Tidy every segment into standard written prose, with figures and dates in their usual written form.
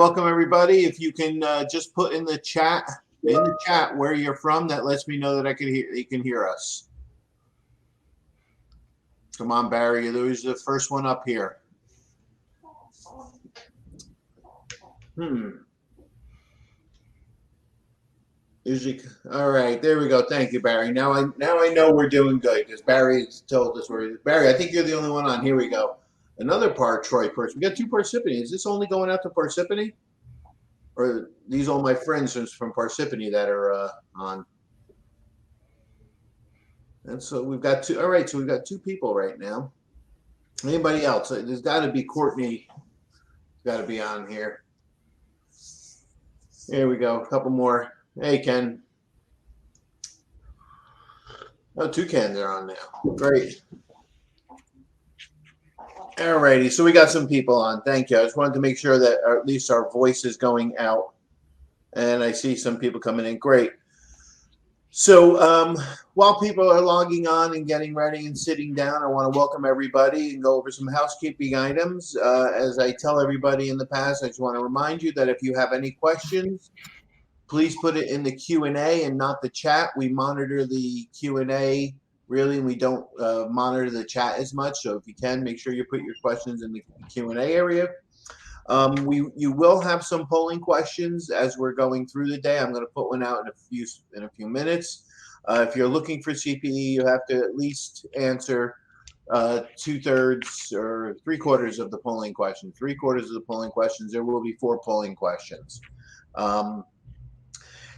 welcome everybody. If you can just put in the chat where you're from, that lets me know that you can hear us. Come on, Barry, you're the first one up here. Usually, all right, there we go. Thank you, Barry. Now I know we're doing good because Barry told us Barry, I think you're the only one on. Here we go. Another Troy person. We got 2 Parsippany. Is this only going out to Parsippany? Or these all my friends from Parsippany that are on? And so we've got 2. All right, so we've got 2 people right now. Anybody else? There's got to be Courtney. Got to be on here. Here we go. A couple more. Hey, Ken. Oh, 2 Kens are on now. Great. All righty. So we got some people on. Thank you. I just wanted to make sure that at least our voice is going out. And I see some people coming in. Great. So while people are logging on and getting ready and sitting down, I want to welcome everybody and go over some housekeeping items. As I tell everybody in the past, I just want to remind you that if you have any questions, please put it in the Q&A and not the chat. We monitor the Q&A really, and we don't monitor the chat as much. So if you can, make sure you put your questions in the Q&A area. You will have some polling questions as we're going through the day. I'm going to put one out in a few minutes. If you're looking for CPE, you have to at least answer 2/3 or 3/4 of the polling questions. 3/4 of the polling questions. There will be 4 polling questions.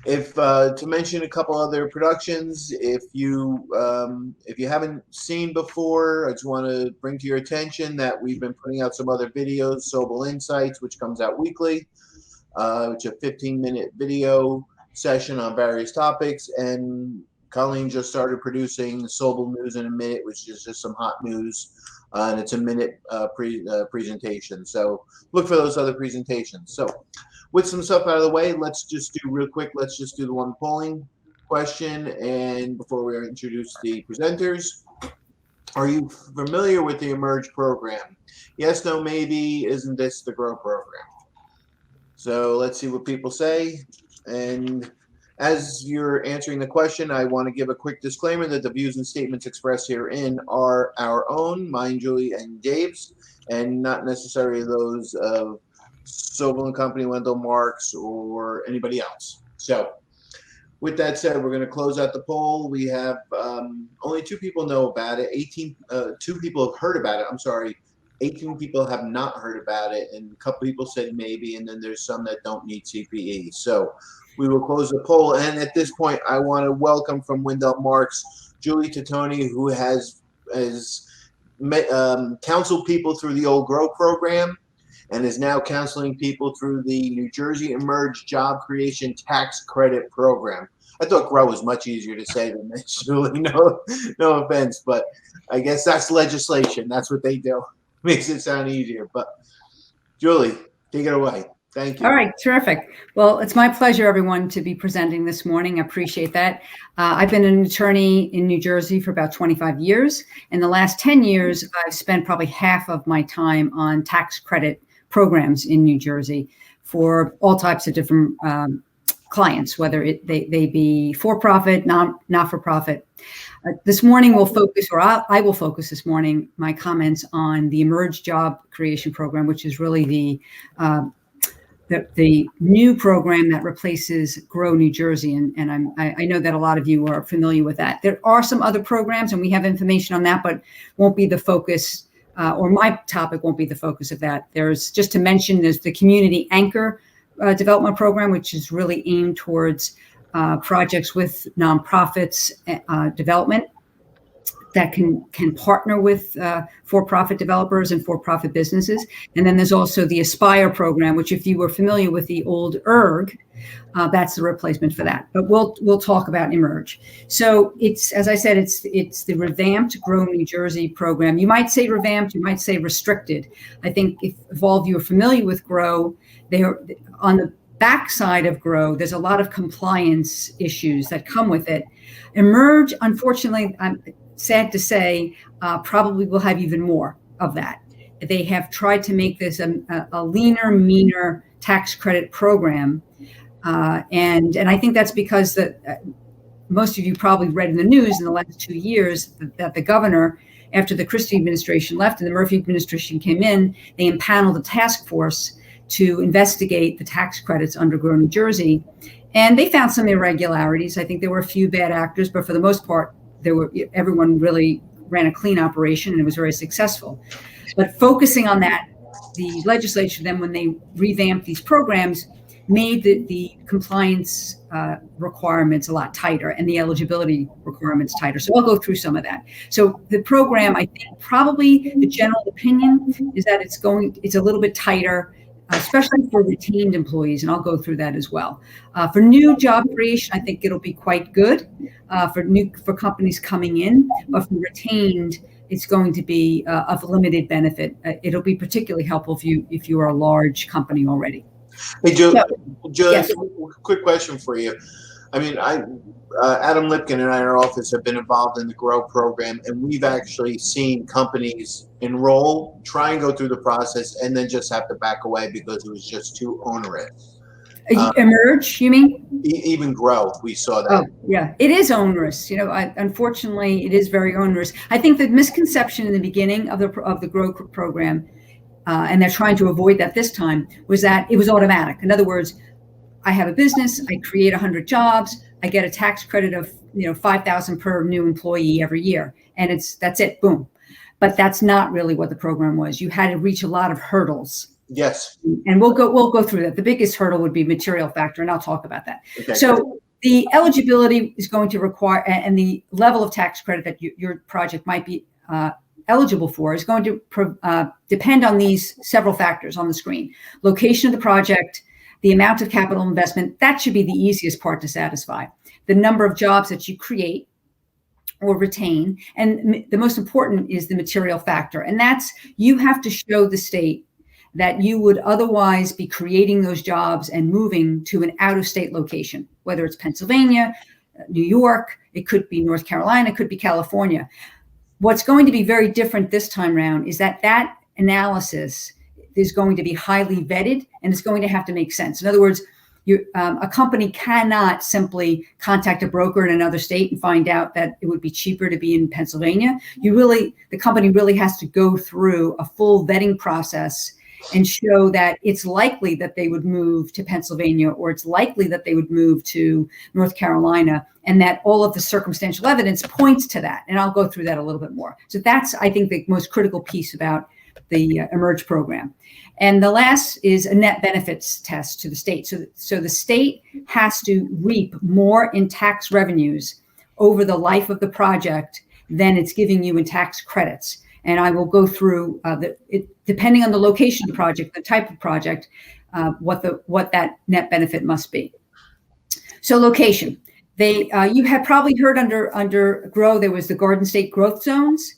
To mention a couple other productions, if you haven't seen before, I just want to bring to your attention that we've been putting out some other videos, Sobel Insights, which comes out weekly, which is a 15-minute video session on various topics, and Colleen just started producing Sobel News in a Minute, which is just some hot news, and it's a minute presentation. So look for those other presentations. So with some stuff out of the way, let's just do real quick. Let's just do the one polling question. And before we introduce the presenters, are you familiar with the Emerge program? Yes, no, maybe. Isn't this the GROW program? So let's see what people say. And as you're answering the question, I want to give a quick disclaimer that the views and statements expressed herein are our own, mine, Julie, and Dave's, and not necessarily those of Sobel and Company, Wendell Marks, or anybody else. So with that said, we're going to close out the poll. We have only 2 people know about it. 2 people have heard about it. I'm sorry. 18 people have not heard about it, and a couple people said maybe, and then there's some that don't need CPE. So we will close the poll. And at this point, I want to welcome from Wendell Marks, Julie Titoni, who has counseled people through the old GROW program and is now counseling people through the New Jersey Emerge Job Creation Tax Credit Program. I thought GROW was much easier to say than this, Julie. No offense, but I guess that's legislation. That's what they do. Makes it sound easier. But Julie, take it away. Thank you. All right, terrific. Well, it's my pleasure, everyone, to be presenting this morning. I appreciate that. I've been an attorney in New Jersey for about 25 years. In the last 10 years, I've spent probably half of my time on tax credit programs in New Jersey for all types of different clients, whether they be for-profit, not-for-profit. This morning we'll focus, or I will focus this morning, my comments on the Emerge Job Creation Program, which is really the new program that replaces GROW New Jersey. And I know that a lot of you are familiar with that. There are some other programs, and we have information on that, but won't be the focus, or my topic won't be the focus of that. There's, just to mention, there's the Community Anchor Development Program, which is really aimed towards projects with nonprofits development that can partner with for-profit developers and for-profit businesses. And then there's also the Aspire program, which, if you were familiar with the old ERG, that's the replacement for that. But we'll talk about Emerge. So it's, as I said, it's the revamped GROW New Jersey program. You might say revamped, you might say restricted. I think if all of you are familiar with GROW, they are on the backside of GROW. There's a lot of compliance issues that come with it. Emerge, unfortunately, I'm sad to say, probably will have even more of that. They have tried to make this a leaner, meaner tax credit program. And I think that's because that most of you probably read in the news in the last 2 years that the governor, after the Christie administration left and the Murphy administration came in, they impaneled a task force to investigate the tax credits under Grow New Jersey. And they found some irregularities. I think there were a few bad actors, but for the most part, everyone really ran a clean operation and it was very successful. But focusing on that, the legislature then, when they revamped these programs, made the compliance requirements a lot tighter and the eligibility requirements tighter. So I'll go through some of that. So the program, I think probably the general opinion is that it's a little bit tighter, especially for retained employees, and I'll go through that as well. For new job creation, I think it'll be quite good for companies coming in, but for retained, it's going to be of limited benefit. It'll be particularly helpful if you are a large company already. Hey, Joe, yes. Quick question for you. I mean, Adam Lipkin and I in our office have been involved in the GROW program, and we've actually seen companies enroll, try and go through the process, and then just have to back away because it was just too onerous. Emerge, you mean? Even GROW, we saw that. Oh, yeah, it is onerous. Unfortunately, it is very onerous. I think the misconception in the beginning of the GROW program, and they're trying to avoid that this time, was that it was automatic. In other words, I have a business, I create 100 jobs, I get a tax credit of $5,000 per new employee every year, and that's it, boom. But that's not really what the program was. You had to reach a lot of hurdles. Yes. And we'll go through that. The biggest hurdle would be material factor, and I'll talk about that. Okay. So the eligibility is going to require, and the level of tax credit that your project might be eligible for is going to depend on these several factors on the screen. Location of the project, the amount of capital investment, that should be the easiest part to satisfy. The number of jobs that you create or retain, and the most important is the material factor. And that's, you have to show the state that you would otherwise be creating those jobs and moving to an out-of-state location, whether it's Pennsylvania, New York, it could be North Carolina, it could be California. What's going to be very different this time around is that analysis is going to be highly vetted, and it's going to have to make sense. In other words, a company cannot simply contact a broker in another state and find out that it would be cheaper to be in Pennsylvania. The company really has to go through a full vetting process and show that it's likely that they would move to Pennsylvania, or it's likely that they would move to North Carolina, and that all of the circumstantial evidence points to that. And I'll go through that a little bit more. So that's, I think, the most critical piece about the Emerge program. And the last is a net benefits test to the state. So the state has to reap more in tax revenues over the life of the project than it's giving you in tax credits. And I will go through depending on the location of the project, the type of project, what that net benefit must be. So location, you have probably heard under GROW there was the Garden State Growth Zones.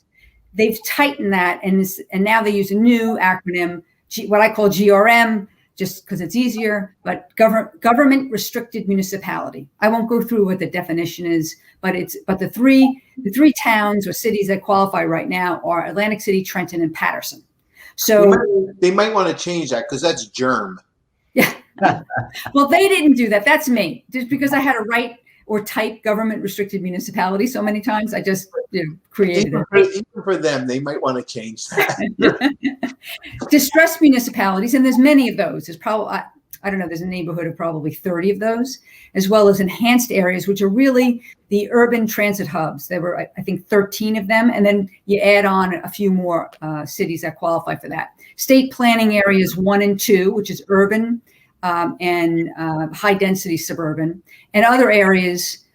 They've tightened that, and now they use a new acronym, what I call GRM, just because it's easier, but government restricted municipality. I won't go through what the definition is, but the three towns or cities that qualify right now are Atlantic City, Trenton, and Patterson. So they might want to change that because that's germ. Yeah. Well, they didn't do that. That's me. Just because I had to write or type government restricted municipality so many times, I just created it. Even for them, they might want to change that. Distressed municipalities, and there's many of those. There's probably, I don't know, there's a neighborhood of probably 30 of those, as well as enhanced areas, which are really the urban transit hubs. There were, I think, 13 of them, and then you add on a few more cities that qualify for that. State planning areas 1 and 2, which is urban and high density suburban, and other areas,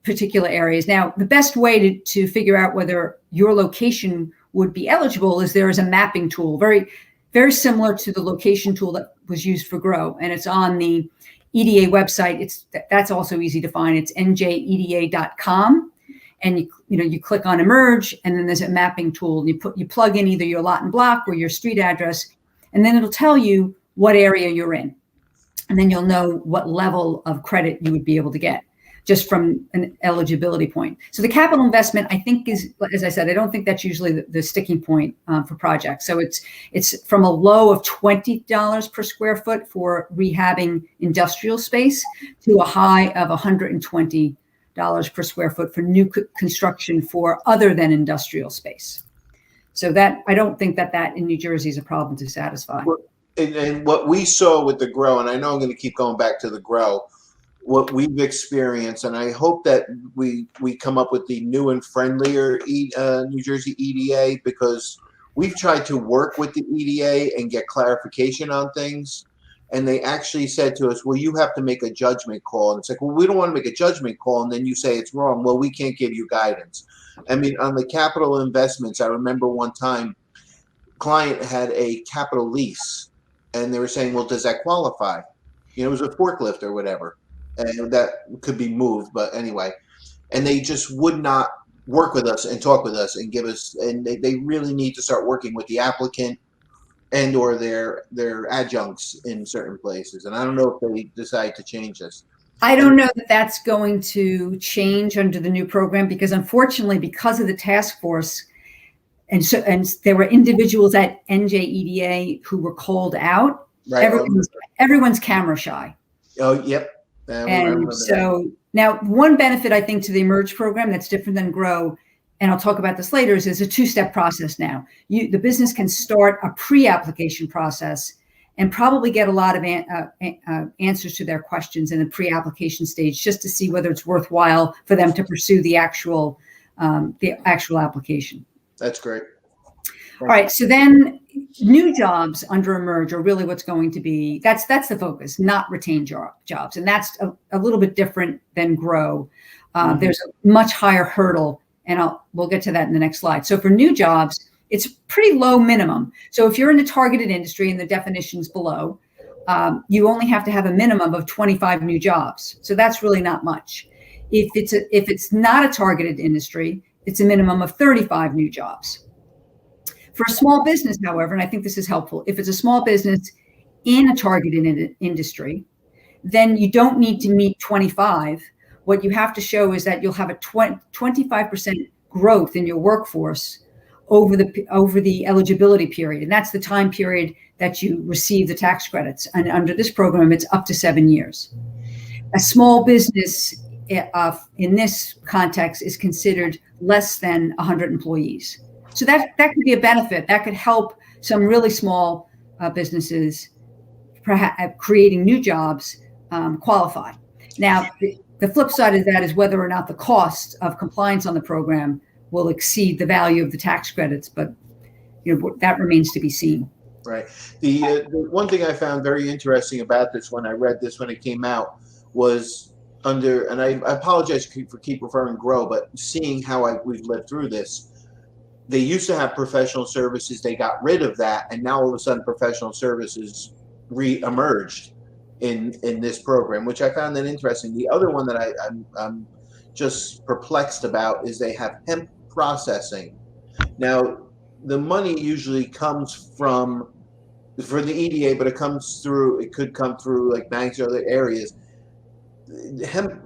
particular areas. Now, the best way to figure out whether your location would be eligible is there is a mapping tool, very, very similar to the location tool that was used for GROW, and it's on the EDA website. That's also easy to find. It's njeda.com, and you click on Emerge, and then there's a mapping tool, and you plug in either your lot and block or your street address, and then it'll tell you what area you're in, and then you'll know what level of credit you would be able to get. just from an eligibility point. So the capital investment, I think, is, as I said, I don't think that's usually the sticking point for projects. So it's from a low of $20 per square foot for rehabbing industrial space to a high of $120 per square foot for new construction for other than industrial space. So that, I don't think that in New Jersey is a problem to satisfy. And what we saw with the grow, and I know I'm going to keep going back to the grow, what we've experienced, and I hope that we come up with the new and friendlier New Jersey EDA, because we've tried to work with the EDA and get clarification on things, and they actually said to us, well, you have to make a judgment call. And it's like, well, we don't want to make a judgment call, and then you say it's wrong. Well, we can't give you guidance. I mean, on the capital investments, I remember one time, client had a capital lease, and they were saying, well, does that qualify? It was a forklift or whatever. And that could be moved, but anyway, and they just would not work with us and talk with us and give us, and they really need to start working with the applicant and or their adjuncts in certain places. And I don't know if they decide to change this. I don't know that that's going to change under the new program, because unfortunately, because of the task force, and there were individuals at NJEDA who were called out. Right. Everyone's camera shy. Oh, yep. And so now one benefit, I think, to the Emerge program that's different than Grow, and I'll talk about this later, is it's a two-step process now. The business can start a pre-application process and probably get a lot of answers to their questions in the pre-application stage, just to see whether it's worthwhile for them to pursue the actual application. That's great. All right. So then new jobs under Emerge are really what's going to be, that's the focus, not retained jobs. And that's a little bit different than Grow. There's a much higher hurdle, and we'll get to that in the next slide. So for new jobs, it's pretty low minimum. So if you're in the targeted industry, and the definitions below, you only have to have a minimum of 25 new jobs. So that's really not much. If it's not a targeted industry, it's a minimum of 35 new jobs. For a small business, however, and I think this is helpful, if it's a small business in a targeted industry, then you don't need to meet 25. What you have to show is that you'll have a 25% growth in your workforce over the eligibility period. And that's the time period that you receive the tax credits. And under this program, it's up to 7 years. A small business in this context is considered less than 100 employees. So that could be a benefit. That could help some really small businesses, perhaps creating new jobs, qualify. Now, the flip side of that is whether or not the cost of compliance on the program will exceed the value of the tax credits, but that remains to be seen. Right. The one thing I found very interesting about this when I read this when it came out was and I apologize for keep referring Grow, but seeing how we've lived through this. They used to have professional services. They got rid of that, and now all of a sudden professional services re-emerged in this program, which I found that interesting. The other one that I'm just perplexed about is they have hemp processing. Now, the money usually comes for the EDA, but it could come through like banks or other areas. Hemp,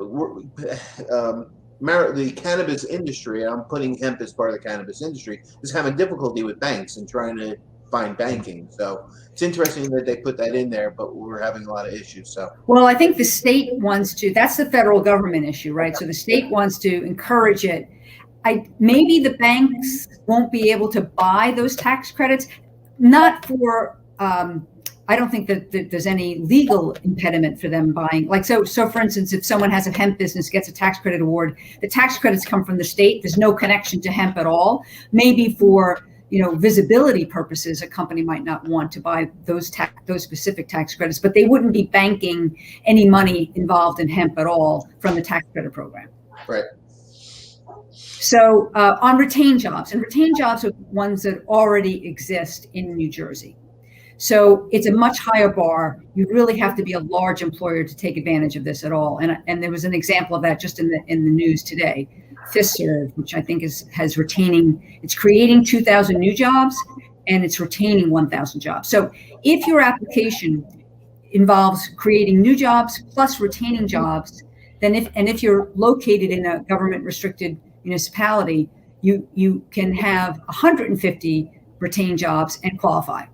the cannabis industry, and I'm putting hemp as part of the cannabis industry, is having difficulty with banks and trying to find banking. So it's interesting that they put that in there, but we're having a lot of issues. So, well, I think the state wants to, that's the federal government issue, right? So the state wants to encourage it. Maybe the banks won't be able to buy those tax credits, not for, I don't think that there's any legal impediment for them buying. So for instance, if someone has a hemp business, gets a tax credit award, the tax credits come from the state. There's no connection to hemp at all. Maybe for visibility purposes, a company might not want to buy those specific tax credits, but they wouldn't be banking any money involved in hemp at all from the tax credit program. Right. So on retained jobs, and retained jobs are ones that already exist in New Jersey. So it's a much higher bar. You really have to be a large employer to take advantage of this at all. And there was an example of that just in the news today. FistServe, which I think it's creating 2,000 new jobs, and it's retaining 1,000 jobs. So if your application involves creating new jobs plus retaining jobs, then if you're located in a government restricted municipality, you can have 150 retained jobs and qualify.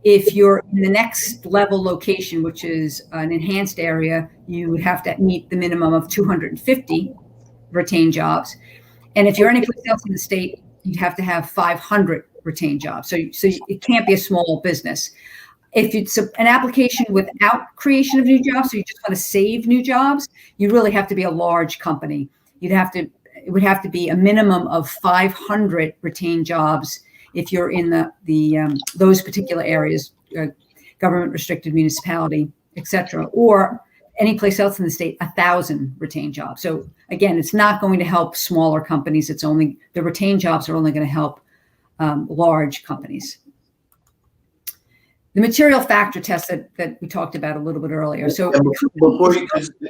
If you're in the next level location, which is an enhanced area, you would have to meet the minimum of 250 retained jobs. And if you're anyplace else in the state, you'd have to have 500 retained jobs. So it can't be a small business. If it's an application without creation of new jobs, so you just want to save new jobs, you really have to be a large company. It would have to be a minimum of 500 retained jobs if you're in those particular areas, government restricted municipality, et cetera, or any place else in the state, 1,000 retained jobs. So again, it's not going to help smaller companies. The retained jobs are only going to help large companies. The material factor test that we talked about a little bit earlier. So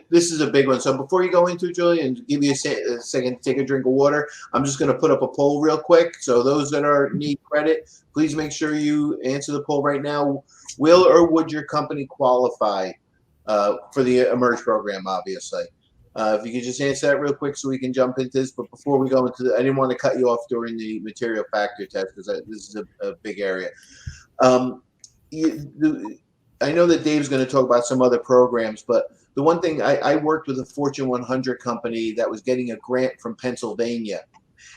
this is a big one. So before you go into it, Julie, and give you a second to take a drink of water, I'm just going to put up a poll real quick. So those that need credit, please make sure you answer the poll right now. Will or would your company qualify for the Emerge program, obviously? If you could just answer that real quick so we can jump into this. But before we go into I didn't want to cut you off during the material factor test because this is a big area. I know that Dave's going to talk about some other programs, but the one thing I worked with a Fortune 100 company that was getting a grant from Pennsylvania,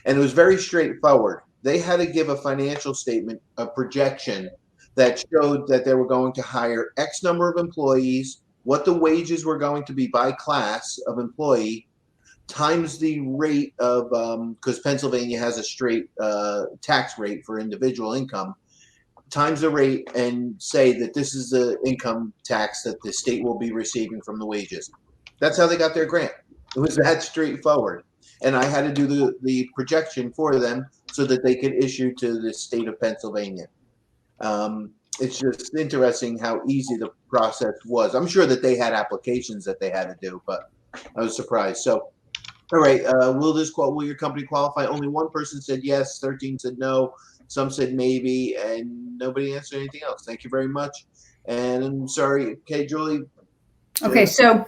and it was very straightforward. They had to give a financial statement, a projection that showed that they were going to hire X number of employees, what the wages were going to be by class of employee, times the rate of, because Pennsylvania has a straight tax rate for individual income, times the rate and say that this is the income tax that the state will be receiving from the wages. That's how they got their grant. It was that straightforward. And I had to do the projection for them so that they could issue to the state of Pennsylvania. It's just interesting how easy the process was. I'm sure that they had applications that they had to do, but I was surprised. So, all right, will your company qualify? Only one person said yes, 13 said no. Some said maybe, and nobody answered anything else. Thank you very much. And I'm sorry. Okay, Julie. Okay, so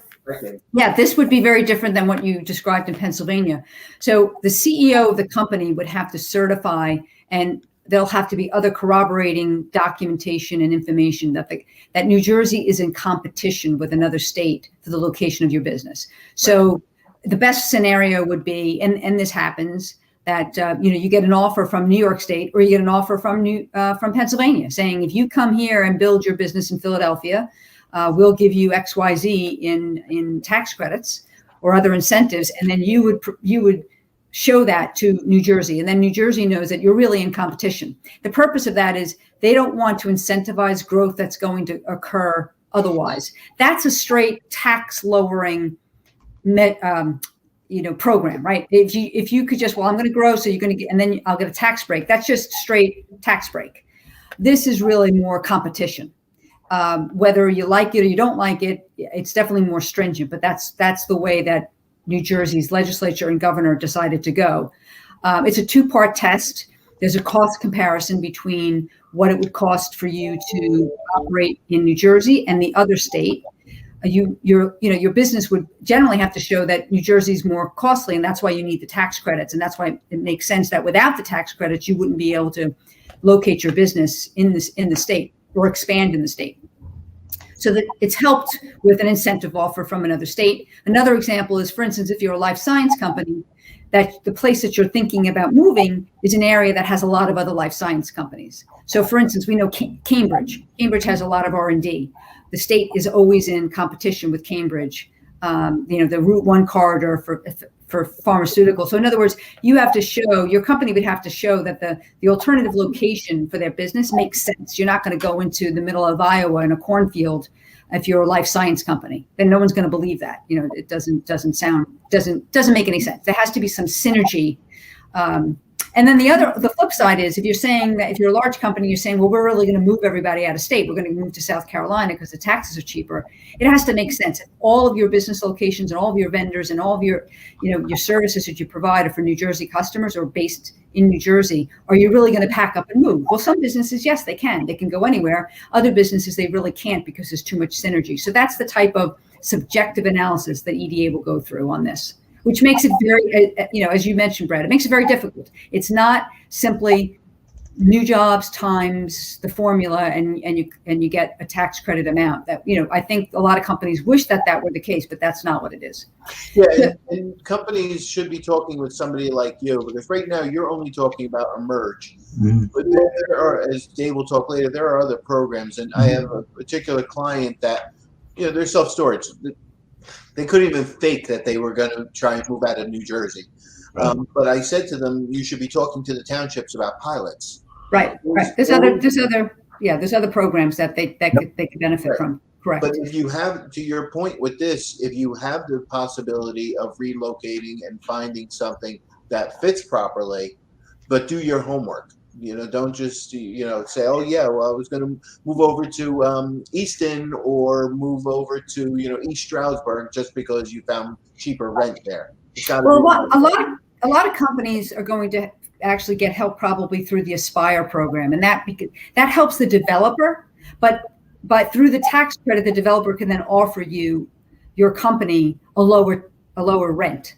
yeah, this would be very different than what you described in Pennsylvania. So the CEO of the company would have to certify, and there'll have to be other corroborating documentation and information that New Jersey is in competition with another state for the location of your business. So the best scenario would be, and this happens, that you get an offer from New York State or you get an offer from Pennsylvania saying, if you come here and build your business in Philadelphia, we'll give you XYZ in tax credits or other incentives, and then you would show that to New Jersey, and then New Jersey knows that you're really in competition. The purpose of that is they don't want to incentivize growth that's going to occur otherwise. That's a straight tax lowering program, right? If you could just, I'm going to grow, so you're going to get, and then I'll get a tax break. That's just straight tax break. This is really more competition. Whether you like it or you don't like it, it's definitely more stringent, but that's the way that New Jersey's legislature and governor decided to go. It's a two-part test. There's a cost comparison between what it would cost for you to operate in New Jersey and the other state. Your business would generally have to show that New Jersey is more costly, and that's why you need the tax credits. And that's why it makes sense that without the tax credits, you wouldn't be able to locate your business in the state or expand in the state. So that it's helped with an incentive offer from another state. Another example is, for instance, if you're a life science company, that the place that you're thinking about moving is an area that has a lot of other life science companies. So, for instance, we know Cambridge. Cambridge has a lot of R&D. The state is always in competition with Cambridge. The Route 1 corridor for pharmaceuticals. So, in other words, your company would have to show that the alternative location for their business makes sense. You're not going to go into the middle of Iowa in a cornfield if you're a life science company. Then no one's going to believe that. It doesn't make any sense. There has to be some synergy. And then the flip side is, if you're saying that if you're a large company, you're saying, well, we're really going to move everybody out of state. We're going to move to South Carolina because the taxes are cheaper. It has to make sense. All of your business locations and all of your vendors and all of your services that you provide are for New Jersey customers or based in New Jersey. Are you really going to pack up and move? Well, some businesses, yes, they can. They can go anywhere. Other businesses, they really can't because there's too much synergy. So that's the type of subjective analysis that EDA will go through on this, which makes it very, as you mentioned, Brad, it makes it very difficult. It's not simply new jobs times the formula and you get a tax credit amount. That, I think a lot of companies wish that were the case, but that's not what it is. Yeah, and companies should be talking with somebody like you, because right now you're only talking about eMERGE. Mm-hmm. But there are, as Dave will talk later, there are other programs, and I have a particular client that, they're self-storage. They couldn't even fake that they were going to try and move out of New Jersey. Right. But I said to them, you should be talking to the townships about pilots. Right. There's other programs that they could benefit from. Correct. But if you have, to your point with this, if you have the possibility of relocating and finding something that fits properly, but do your homework. Don't just say, oh yeah, well I was going to move over to Easton or move over to East Stroudsburg just because you found cheaper rent there. Well, a lot of companies are going to actually get help probably through the Aspire program, and that helps the developer, but through the tax credit, the developer can then offer your company a lower rent.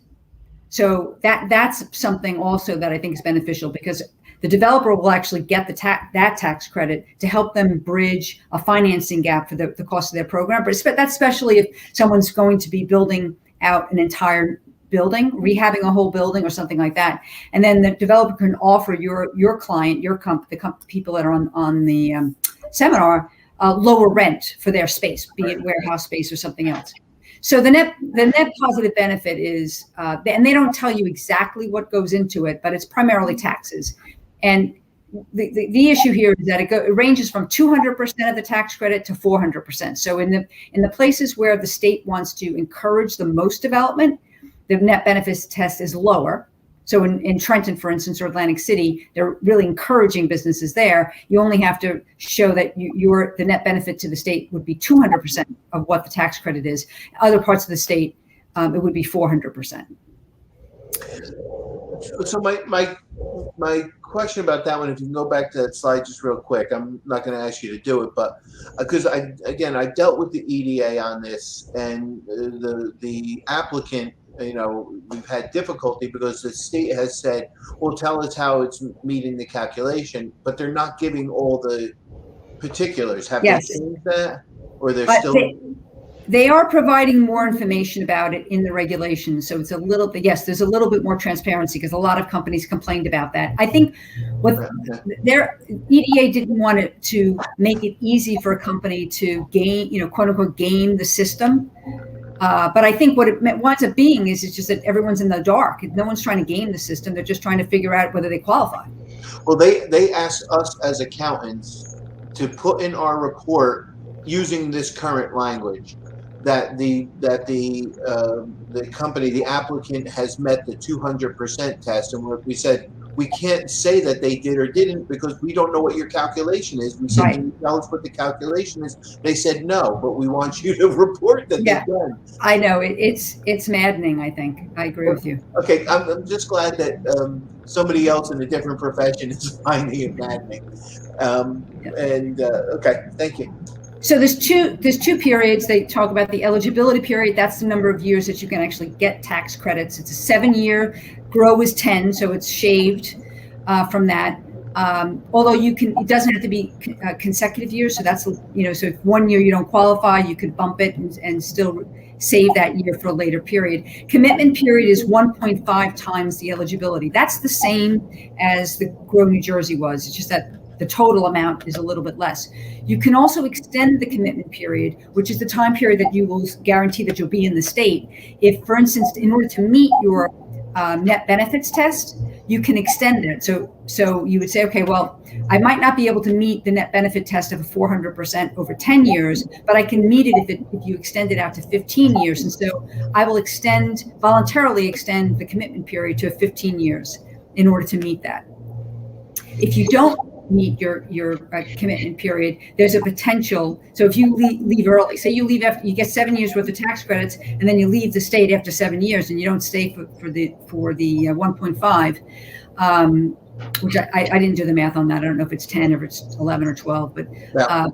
So that's something also that I think is beneficial, because the developer will actually get that tax credit to help them bridge a financing gap for the cost of their program. But that's especially if someone's going to be building out an entire building, rehabbing a whole building or something like that. And then the developer can offer your client, the people that are on the seminar, lower rent for their space, be it warehouse space or something else. So the net positive benefit is, and they don't tell you exactly what goes into it, but it's primarily taxes. And the issue here is that it ranges from 200% of the tax credit to 400%. So in the places where the state wants to encourage the most development, the net benefits test is lower. So in Trenton, for instance, or Atlantic City, they're really encouraging businesses there. You only have to show that the net benefit to the state would be 200% of what the tax credit is. Other parts of the state, it would be 400%. So my question about that one, if you can go back to that slide just real quick, I'm not going to ask you to do it, but because I dealt with the EDA on this, and the applicant, we've had difficulty because the state has said, well, tell us how it's meeting the calculation, but they're not giving all the particulars. Have they changed that, or they're still? They are providing more information about it in the regulations. So it's a little bit, there's a little bit more transparency, because a lot of companies complained about that. I think what their EDA didn't want it to make it easy for a company to gain, quote unquote, game the system. But I think what it winds up being is it's just that everyone's in the dark. No one's trying to game the system. They're just trying to figure out whether they qualify. Well, they asked us as accountants to put in our report, using this current language, that the company, the applicant, has met the 200% test. And we said, we can't say that they did or didn't, because we don't know what your calculation is. We said, Can you tell us what the calculation is? They said no, but we want you to report that they've done. I know, it's maddening, I think. I agree with you. Okay, I'm just glad that somebody else in a different profession is finding it maddening. Okay, thank you. So there's two periods. They talk about the eligibility period. That's the number of years that you can actually get tax credits. It's a 7-year. GROW is 10, so it's shaved from that. Although it doesn't have to be consecutive years. So that's, so if 1 year you don't qualify, you could bump it and still save that year for a later period. Commitment period is 1.5 times the eligibility. That's the same as the GROW New Jersey was. It's just that the total amount is a little bit less. You can also extend the commitment period, which is the time period that you will guarantee that you'll be in the state. If, for instance, in order to meet your net benefits test, you can extend it. So you would say, okay, well, I might not be able to meet the net benefit test of 400% over 10 years, but I can meet it if you extend it out to 15 years. And so I will voluntarily extend the commitment period to 15 years in order to meet that. If you don't meet your commitment period, there's a potential. So if you leave early, say you leave after you get 7 years worth of tax credits, and then you leave the state after 7 years, and you don't stay for the 1.5, which I didn't do the math on that. I don't know if it's 10 or if it's 11 or 12, but Yeah.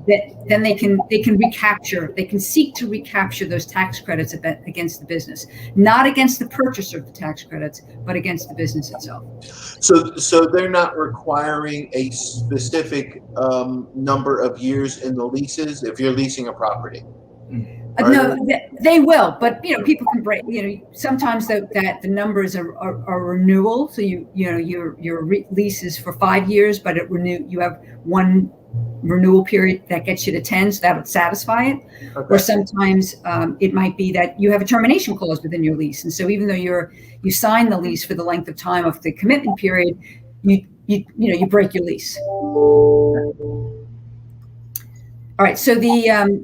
then they can recapture, they can seek to recapture those tax credits against the business, not against the purchaser of the tax credits, but against the business itself. So they're not requiring a specific number of years in the leases if you're leasing a property. No, they will, but people can break. Sometimes that the numbers are renewal. So your lease is for 5 years, but you have one renewal period that gets you to 10, so that would satisfy it. Okay. Or sometimes it might be that you have a termination clause within your lease, and so even though you sign the lease for the length of time of the commitment period, you break your lease. All right, so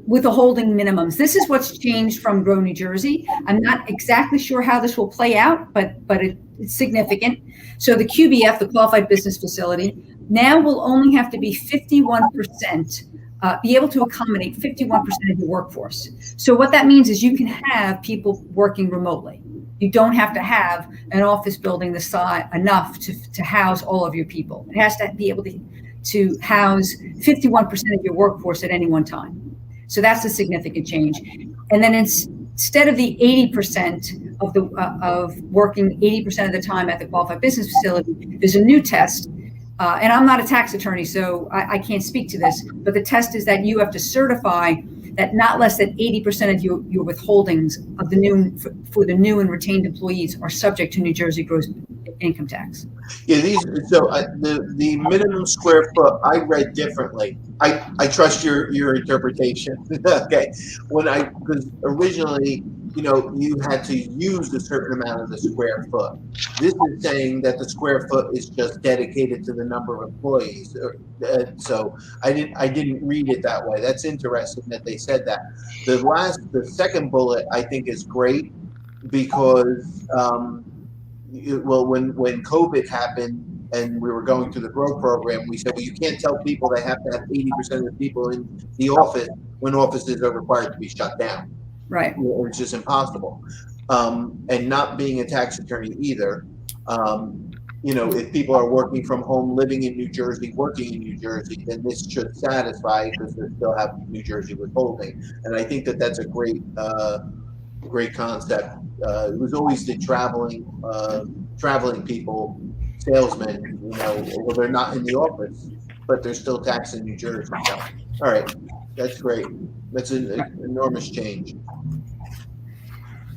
with the holding minimums, this is what's changed from Grow New Jersey. I'm not exactly sure how this will play out, but it's significant. So the QBF, the Qualified Business Facility, now will only have to be 51%, be able to accommodate 51% of your workforce. So what that means is you can have people working remotely. You don't have to have an office building the size enough to house all of your people. It has to be able to house 51% of your workforce at any one time. So that's a significant change. And then instead of the 80% of working 80% of the time at the Qualified Business Facility, there's a new test. And I'm not a tax attorney, so I can't speak to this, but the test is that you have to certify that not less than 80% of your withholdings of for the new and retained employees are subject to New Jersey gross income tax. Yeah, the minimum square foot I read differently. I trust your interpretation. Okay, because originally you had to use a certain amount of the square foot. This is saying that the square foot is just dedicated to the number of employees. So I didn't read it that way. That's interesting that they said that. The second bullet I think is great because when COVID happened and we were going through the growth program, we said, well, you can't tell people they have to have 80% of the people in the office when offices are required to be shut down. Right. It's just impossible. And not being a tax attorney either, if people are working from home, living in New Jersey, working in New Jersey, then this should satisfy because they still have New Jersey withholding. And I think that that's a great concept. It was always the traveling people, salesmen, well, they're not in the office, but they're still taxed in New Jersey. So, all right, that's great. That's an enormous change.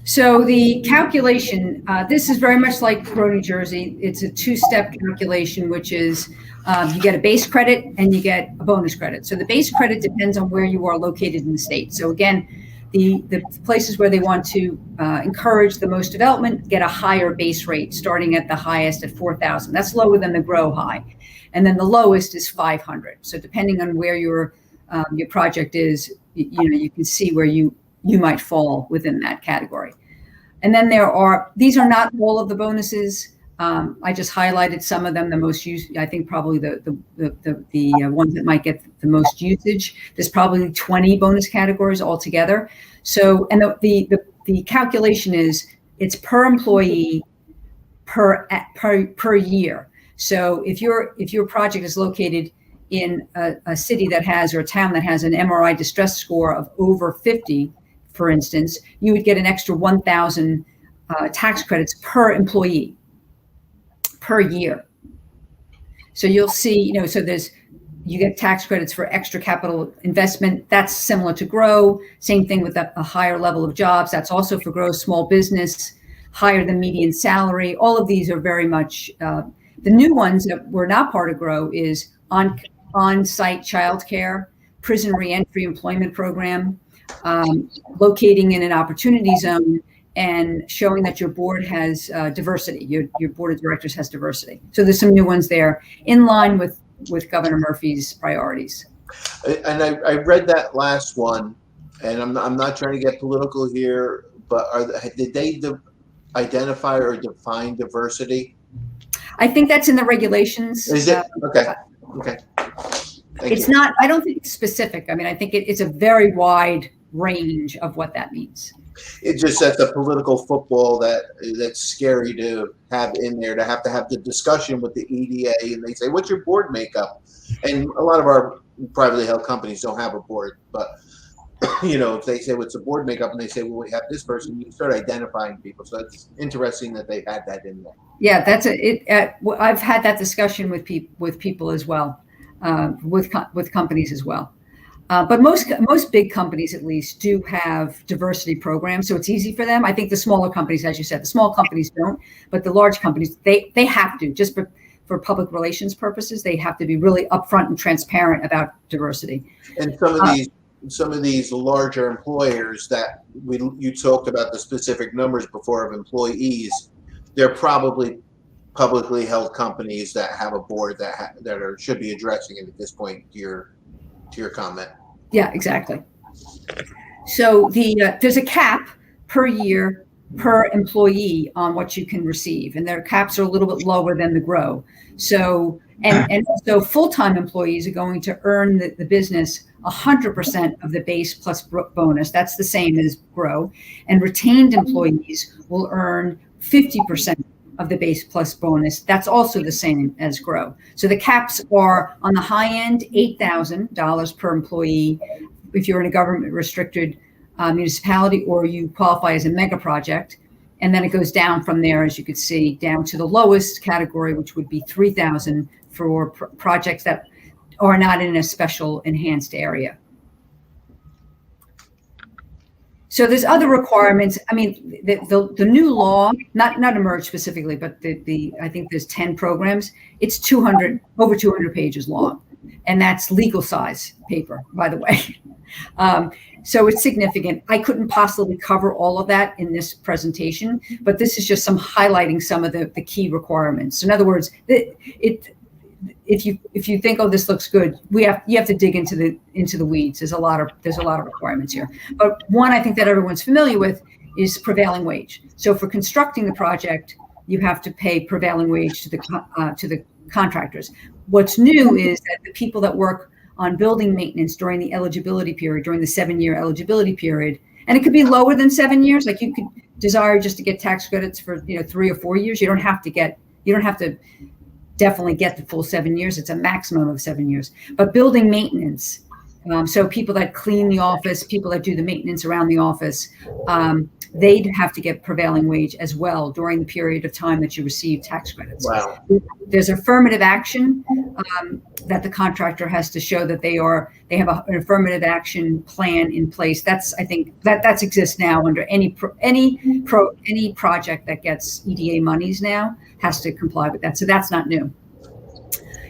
So the calculation, this is very much like Grow New Jersey. It's a two-step calculation, which is you get a base credit and you get a bonus credit. So the base credit depends on where you are located in the state. So again, the places where they want to encourage the most development get a higher base rate, starting at the highest at 4,000. That's lower than the Grow high. And then the lowest is 500. So depending on where your project is, you can see where you might fall within that category. And then these are not all of the bonuses. I just highlighted some of them, the most used, I think probably the ones that might get the most usage. There's probably 20 bonus categories altogether. So, and the calculation is it's per employee per year. So if your project is located in a city that has, or a town that has an MRI distress score of over 50, for instance, you would get an extra 1,000 tax credits per employee per year. So you'll see, you get tax credits for extra capital investment. That's similar to Grow. Same thing with a higher level of jobs. That's also for Grow. Small business, higher than median salary. All of these are very much, the new ones that were not part of Grow is on-site childcare, prison reentry employment program, locating in an opportunity zone, and showing that your board has diversity. Your board of directors has diversity. So there's some new ones there in line with Governor Murphy's priorities. And I read that last one, and I'm not trying to get political here, but did they identify or define diversity? I think that's in the regulations. Is it? Okay. It's not, I don't think it's specific. I mean, I think it's a very wide range of what that means. It just sets a political football that's scary to have in there, to have the discussion with the EDA, and they say, what's your board makeup? And a lot of our privately held companies don't have a board, but if they say what's the board makeup and they say, well, we have this person, you start identifying people. So it's interesting that they had that in there. Yeah, I've had that discussion with people as well, with companies as well. But most big companies, at least, do have diversity programs, so it's easy for them. I think the smaller companies, as you said, the small companies don't, but the large companies, they have to, just for public relations purposes, they have to be really upfront and transparent about diversity. And some of these larger employers that you talked about the specific numbers before of employees, they're probably publicly held companies that have a board that should be addressing it at this point. To your comment. Yeah, exactly. So there's a cap per year per employee on what you can receive, and their caps are a little bit lower than the GROW. So and also full-time employees are going to earn the business 100% of the base plus bonus. That's the same as GROW, and retained employees will earn 50% of the base plus bonus. That's also the same as GROW. So the caps are on the high end, $8,000 per employee if you're in a government restricted municipality or you qualify as a mega project. And then it goes down from there, as you could see, down to the lowest category, which would be $3,000 for projects that are not in a special enhanced area. So there's other requirements. I mean, the new law, not emerged specifically, but I think there's 10 programs. It's over 200 pages long, and that's legal size paper, by the way. So it's significant. I couldn't possibly cover all of that in this presentation, but this is just highlighting some of the key requirements. In other words, if you think, oh, this looks good, you have to dig into the weeds. There's a lot of requirements here. But one I think that everyone's familiar with is prevailing wage. So for constructing the project, you have to pay prevailing wage to the contractors. What's new is that the people that work on building maintenance during the eligibility period, during the 7-year eligibility period, and it could be lower than 7 years. Like you could desire just to get tax credits for 3 or 4 years. You don't have to definitely get the full 7 years. It's a maximum of 7 years. But building maintenance, so people that clean the office, people that do the maintenance around the office, they'd have to get prevailing wage as well during the period of time that you receive tax credits. Wow. There's affirmative action that the contractor has to show that they have an affirmative action plan in place. I think that exists now under any project that gets EDA monies now has to comply with that. So that's not new.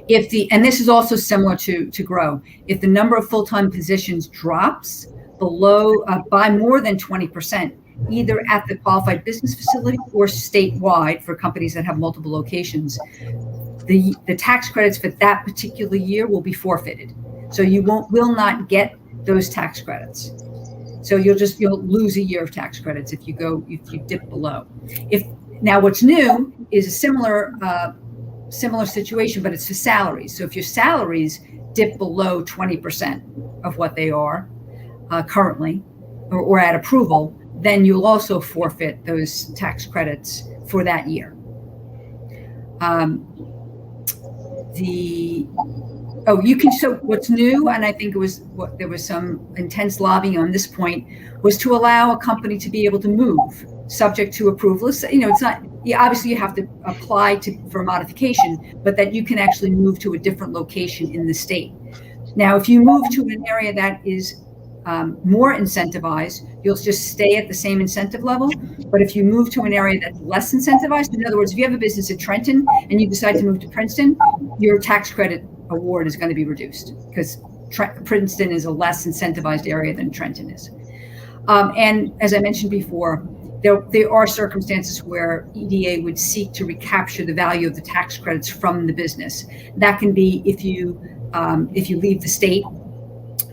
And this is also similar to GROW. If the number of full-time positions drops below by more than 20%, either at the qualified business facility or statewide for companies that have multiple locations, the tax credits for that particular year will be forfeited. So you will not get those tax credits. So you'll lose a year of tax credits if you dip below. Now what's new is a similar situation, but it's for salaries. So if your salaries dip below 20% of what they are currently or at approval, then you'll also forfeit those tax credits for that year. So what's new, and I think there was some intense lobbying on this point, was to allow a company to be able to move subject to approval. It's not, obviously you have to apply for a modification, but that you can actually move to a different location in the state. Now, if you move to an area that is more incentivized, you'll just stay at the same incentive level. But if you move to an area that's less incentivized, in other words, if you have a business in Trenton and you decide to move to Princeton, your tax credit award is going to be reduced because Princeton is a less incentivized area than Trenton is. And as I mentioned before, there are circumstances where EDA would seek to recapture the value of the tax credits from the business. That can be if you leave the state,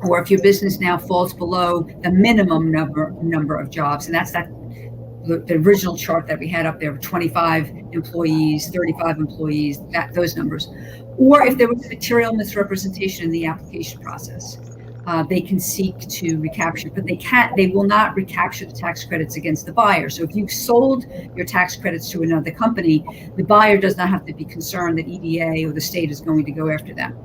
or if your business now falls below the minimum number of jobs. And that's the original chart that we had up there of 25 employees, 35 employees, those numbers. Or if there was material misrepresentation in the application process. they can seek to recapture, but they will not recapture the tax credits against the buyer. So if you've sold your tax credits to another company, the buyer does not have to be concerned that EDA or the state is going to go after them.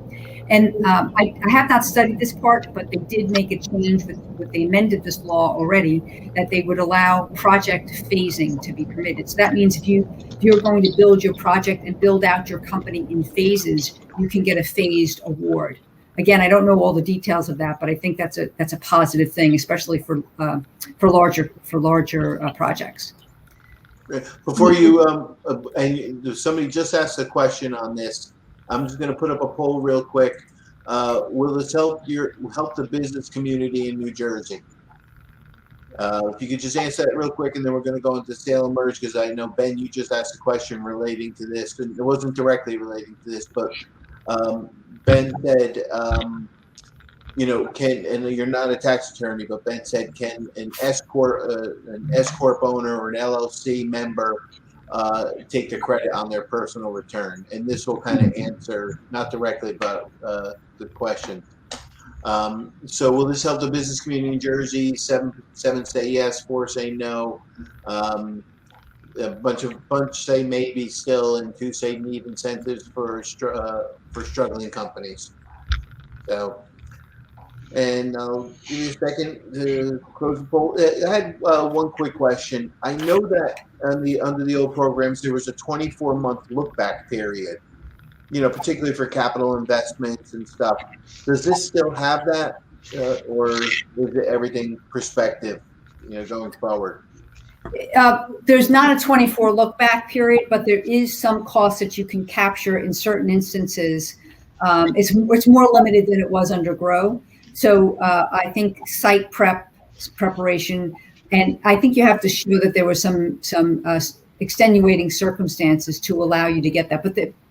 And I have not studied this part, but they did make a change with they amended this law already, that they would allow project phasing to be permitted. So that means if you're going to build your project and build out your company in phases, you can get a phased award. Again, I don't know all the details of that, but I think that's a positive thing, especially for larger projects. Before you, and somebody just asked a question on this. I'm just going to put up a poll real quick. Will this help the business community in New Jersey? If you could just answer that real quick, and then we're going to go into sale and merge, because I know, Ben, you just asked a question relating to this, and it wasn't directly relating to this, but Ben said, and you're not a tax attorney, but Ben said, can an S corp owner or an LLC member take the credit on their personal return? And this will kind of answer, not directly, but the question. So will this help the business community in Jersey? 7 say yes, 4 say no. A bunch say maybe still, and 2 say need incentives for struggling companies. So, and I'll give you a second to close the poll. I had one quick question. I know that under the old programs there was a 24-month look back period, particularly for capital investments and stuff. Does this still have that, or is it everything prospective, going forward? There's not a 24 look back period, but there is some costs that you can capture in certain instances. It's more limited than it was under GROW. So I think site preparation, and I think you have to show that there was some extenuating circumstances to allow you to get that.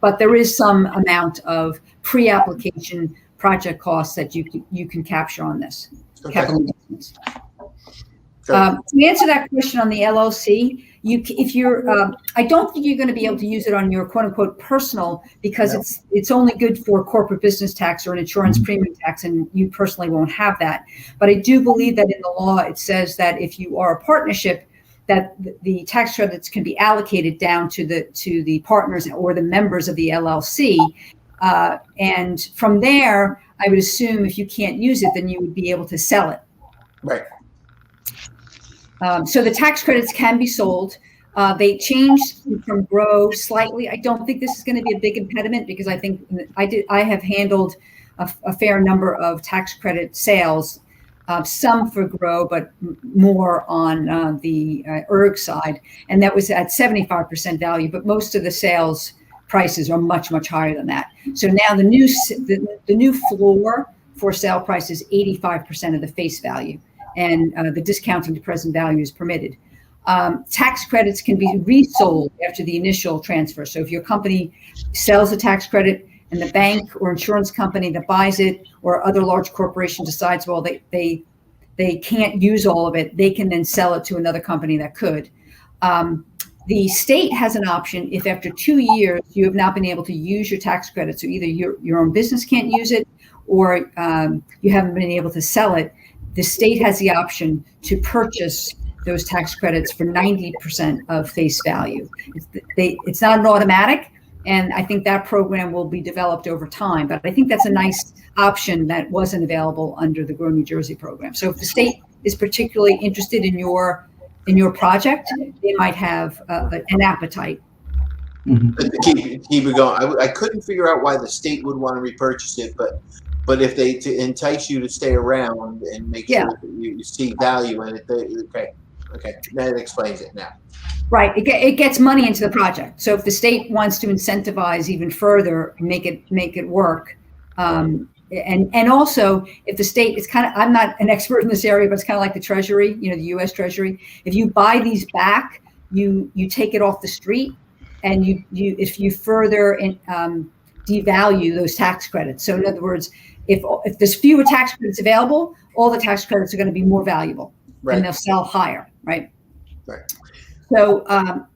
But there is some amount of pre-application project costs that you can capture on this. Okay. Capital investments. To answer that question on the LLC, I don't think you're going to be able to use it on your quote unquote personal, because it's only good for corporate business tax or an insurance premium tax, and you personally won't have that. But I do believe that in the law it says that if you are a partnership, that the tax credits can be allocated down to the partners or the members of the LLC, and from there, I would assume if you can't use it, then you would be able to sell it. Right. So the tax credits can be sold. They changed from GROW slightly. I don't think this is going to be a big impediment, because I think I have handled a fair number of tax credit sales, some for GROW, but more on the ERG side, and that was at 75% value. But most of the sales prices are much, much higher than that. So now the new floor for sale price is 85% of the face value, and the discounting to present value is permitted. Tax credits can be resold after the initial transfer. So if your company sells a tax credit and the bank or insurance company that buys it or other large corporation decides, well, they can't use all of it, they can then sell it to another company that could. The state has an option if after 2 years you have not been able to use your tax credit, so either your own business can't use it or you haven't been able to sell it, the state has the option to purchase those tax credits for 90% of face value. It's not an automatic, and I think that program will be developed over time. But I think that's a nice option that wasn't available under the GROW New Jersey program. So if the state is particularly interested in your project, they might have an appetite. Keep it going. I couldn't figure out why the state would want to repurchase it, but if they to entice you to stay around and make sure that you see value in it, okay, that explains it now. Right, it gets money into the project. So if the state wants to incentivize even further, make it work, and also if the state, it's kind of, I'm not an expert in this area, but it's kind of like the Treasury, the U.S. Treasury. If you buy these back, you take it off the street, and if you further devalue those tax credits. So in other words, if there's fewer tax credits available, all the tax credits are going to be more valuable, right, and they'll sell higher, right? Right. So,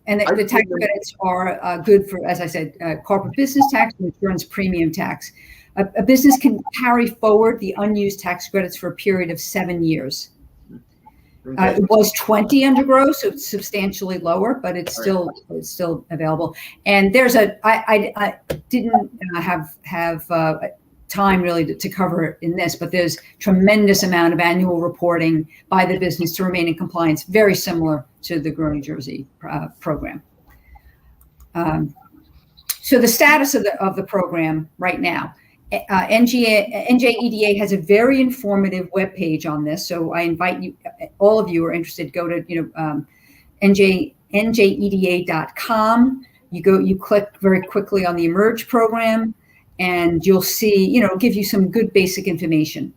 and the tax credits are good for, as I said, corporate business tax and insurance premium tax. a business can carry forward the unused tax credits for a period of 7 years. Okay. It was 20 under grow, so it's substantially lower, but it's still available. And there's I didn't have time really to cover it in this, but there's tremendous amount of annual reporting by the business to remain in compliance, very similar to the Grow New Jersey program. So the status of the program right now. NJEDA has a very informative webpage on this, so I invite you, all of you who are interested, go to njeda.com. You click very quickly on the Emerge program, and you'll see, give you some good basic information.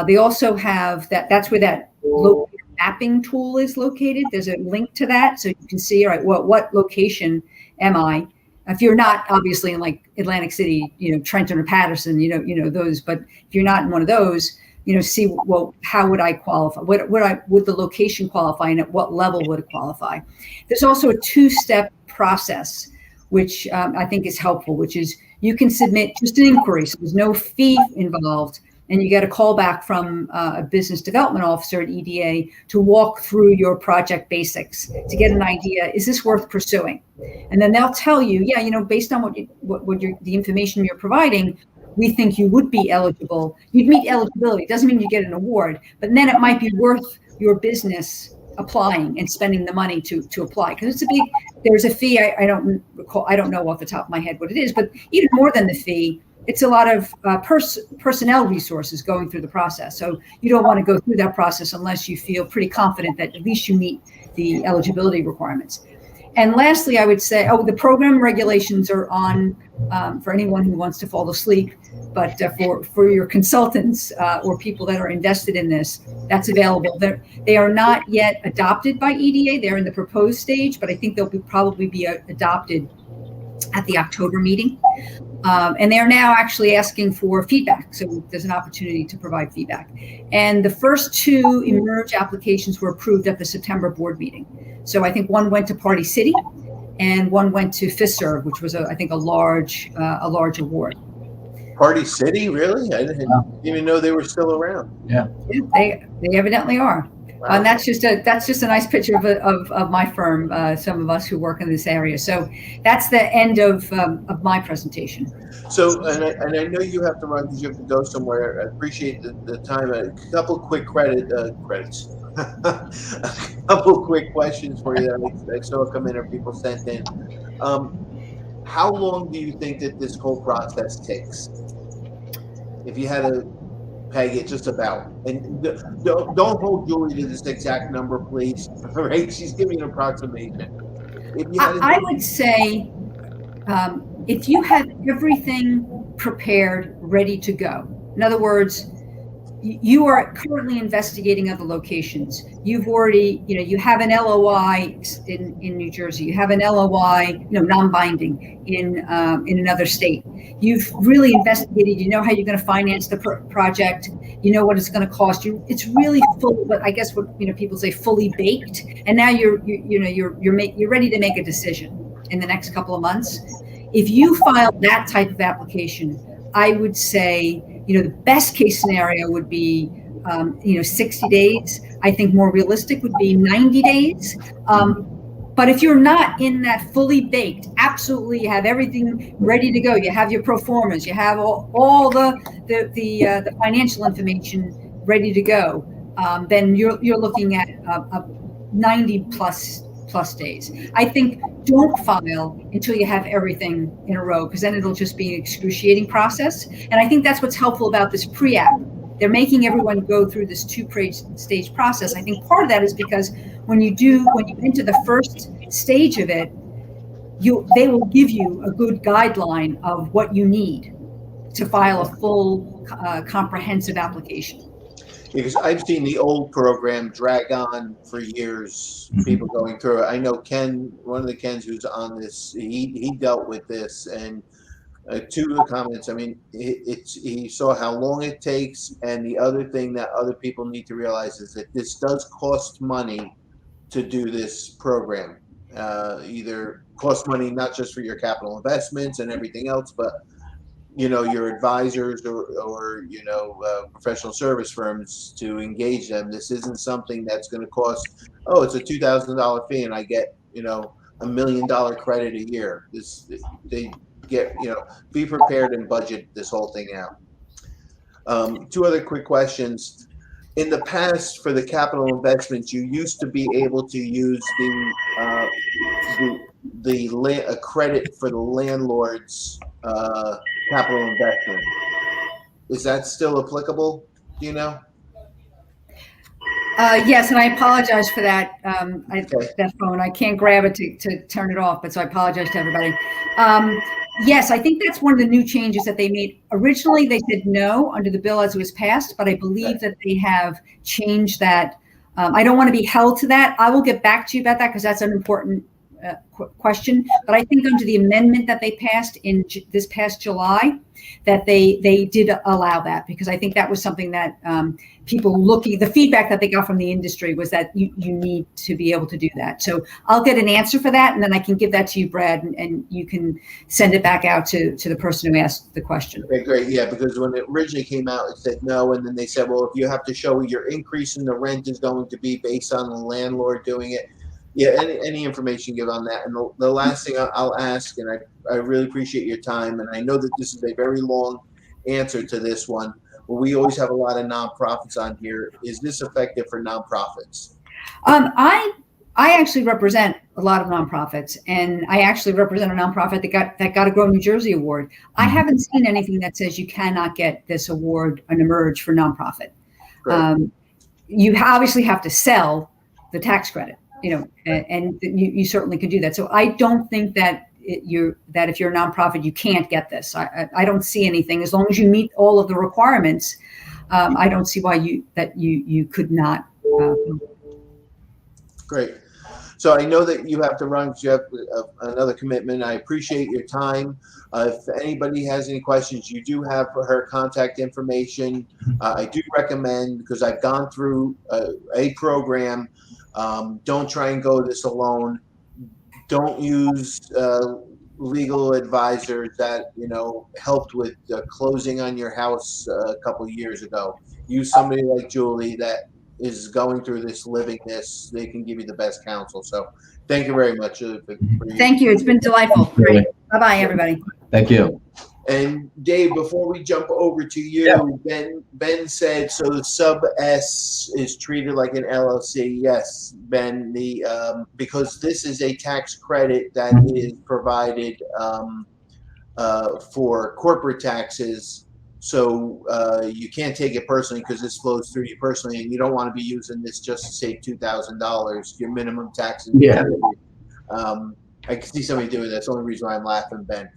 They also have that's where that locator mapping tool is located. There's a link to that, so you can see, all right, what location am I? If you're not obviously in like Atlantic City, Trenton or Patterson, those, but if you're not in one of those, see, well, how would I qualify? Would the location qualify, and at what level would it qualify? There's also a 2-step process, which I think is helpful, which is you can submit just an inquiry. So there's no fee involved. And you get a call back from a business development officer at EDA to walk through your project basics to get an idea, is this worth pursuing? And then they'll tell you, based on the information you're providing, we think you would be eligible. You'd meet eligibility. It doesn't mean you get an award, but then it might be worth your business applying and spending the money to apply, because there's a fee. I don't recall, I don't know off the top of my head what it is, but even more than the fee, it's a lot of personnel resources going through the process. So you don't want to go through that process unless you feel pretty confident that at least you meet the eligibility requirements. And lastly, I would say, the program regulations are on for anyone who wants to fall asleep, but for your consultants or people that are invested in this, that's available. They are not yet adopted by EDA. They're in the proposed stage, but I think they'll probably be adopted at the October meeting. And they're now actually asking for feedback. So there's an opportunity to provide feedback. And the first 2 Emerge applications were approved at the September board meeting. So I think one went to Party City and one went to FISERV, which was I think a large award. Party City, really? I didn't even know they were still around. Yeah, they evidently are. Wow. And that's just a nice picture of my firm. Some of us who work in this area. So that's the end of my presentation. So, and I know you have to run because you have to go somewhere. I appreciate the time. A couple quick credits. A couple quick questions for you that I saw come in or people sent in. How long do you think that this whole process takes? If you had to peg it just about, and don't hold Julie to this exact number, please. All right, she's giving an approximation. I would say if you have everything prepared, ready to go. In other words, you are currently investigating other locations. You've already, you have an LOI in New Jersey. You have an LOI, non-binding in another state. You've really investigated. You know how you're going to finance the project. You know what it's going to cost you. It's really full. But I guess what people say, fully baked. And now you're ready to make a decision in the next couple of months. If you file that type of application, I would say, the best case scenario would be, 60 days. I think more realistic would be 90 days. But if you're not in that fully baked, absolutely, you have everything ready to go. You have your pro formas. You have all the financial information ready to go. Then you're looking at 90 plus days. I think don't file until you have everything in a row, because then it'll just be an excruciating process. And I think that's what's helpful about this pre-app. They're making everyone go through this 2-stage process. I think part of that is because when you enter the first stage of it, they will give you a good guideline of what you need to file a full comprehensive application. Because I've seen the old program drag on for years, people going through it. I know Ken, one of the Kens who's on this, he dealt with this, and 2 of the comments, I mean, he saw how long it takes, and the other thing that other people need to realize is that this does cost money to do this program. Either cost money not just for your capital investments and everything else, but your advisors or professional service firms to engage them. This isn't something that's going to cost, oh, it's a $2,000 fee and I get, $1 million credit a year. They get, be prepared and budget this whole thing out. Two other quick questions. In the past, for the capital investments, you used to be able to use a credit for the landlord's capital investment. Is that still applicable? Do you know? Yes, and I apologize for that. Okay. That phone, I can't grab it to turn it off, but so I apologize to everybody. Yes, I think that's one of the new changes that they made. Originally, they said no under the bill as it was passed, but I believe that they have changed that. I don't want to be held to that. I will get back to you about that because that's an important question. But I think under the amendment that they passed in this past July, that they did allow that, because I think that was something that the feedback that they got from the industry was that you need to be able to do that. So I'll get an answer for that, and then I can give that to you, Brad, and you can send it back out to the person who asked the question. Okay, great. Yeah, because when it originally came out, it said no, and then they said, well, if you have to show your increase in the rent is going to be based on the landlord doing it. Yeah, any information give on that. And the last thing I'll ask, and I really appreciate your time, and I know that this is a very long answer to this one, but we always have a lot of nonprofits on here. Is this effective for nonprofits? I actually represent a lot of nonprofits, and I actually represent a nonprofit that got a Grow New Jersey award. I haven't seen anything that says you cannot get this award, an Emerge for nonprofit. You obviously have to sell the tax credit, and you certainly can do that. So I don't think that if you're a nonprofit, you can't get this. I don't see anything, as long as you meet all of the requirements. I don't see why you could not. Great. So I know that you have to run because you have another commitment. I appreciate your time. If anybody has any questions, you do have her contact information. I do recommend, because I've gone through a program, don't try and go this alone. Don't use legal advisors that helped with closing on your house a couple of years ago. Use somebody like Julie that is going through this, living this. They can give you the best counsel. So thank you very much. Thank you. It's been delightful. Great. Bye-bye, everybody. Thank you. And Dave, before we jump over to you, Ben said, so the sub S is treated like an LLC. Yes, Ben, because this is a tax credit that is provided for corporate taxes. So you can't take it personally because this flows through you personally, and you don't want to be using this just to save $2,000. Your minimum taxes. Yeah. I can see somebody doing that. That's the only reason why I'm laughing, Ben.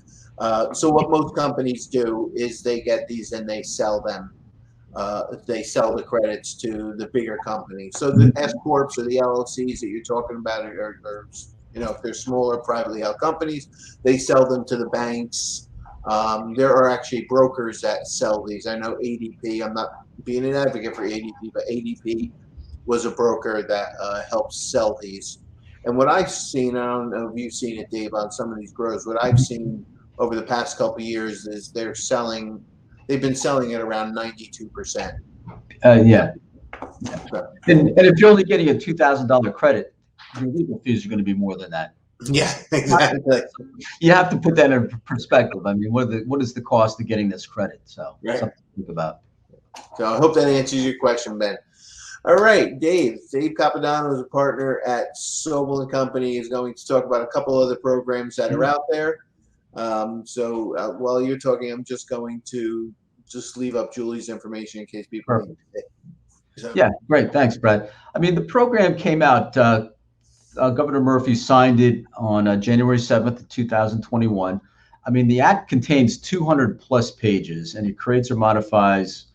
So what most companies do is they get these and they sell them. They sell the credits to the bigger companies. So the S corps or the LLCs that you're talking about are if they're smaller privately held companies, they sell them to the banks. There are actually brokers that sell these. I know ADP. I'm not being an advocate for ADP, but ADP was a broker that helps sell these. And what I've seen, I don't know if you've seen it, Dave, on some of these grows, what I've seen over the past couple of years is they've been selling at around 92%. Yeah. And if you're only getting a $2,000 credit, your legal fees are going to be more than that. Yeah, exactly. You have to put that in perspective. I mean, what is the cost of getting this credit? So right. Something to think about. So I hope that answers your question, Ben. All right, Dave Capodanno is a partner at Sobel & Company. Is going to talk about a couple other programs that are out there. So while you're talking, I'm just going to leave up Julie's information in case people need it. So. Yeah, great. Thanks, Brad. I mean, the program came out. Governor Murphy signed it on January 7th, 2021. I mean, the act contains 200 plus pages, and it creates or modifies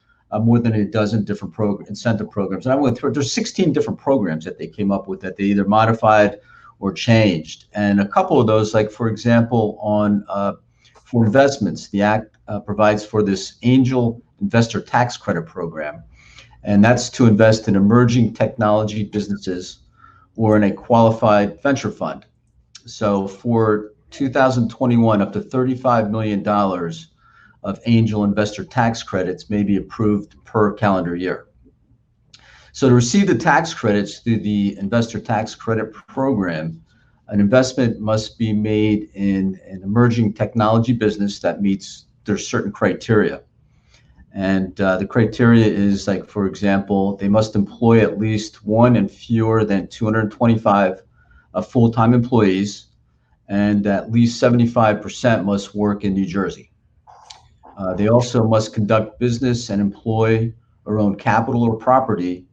more than a dozen different incentive programs. And I went through, there's 16 different programs that they came up with that they either modified or changed. And a couple of those, like for example, for investments, the act provides for this angel investor tax credit program. And that's to invest in emerging technology businesses or in a qualified venture fund. So for 2021, up to $35 million of angel investor tax credits may be approved per calendar year. So to receive the tax credits through the investor tax credit program, an investment must be made in an emerging technology business that meets their certain criteria. And the criteria is, like, for example, they must employ at least one and fewer than 225 full-time employees, and at least 75% must work in New Jersey. They also must conduct business and employ or own capital or property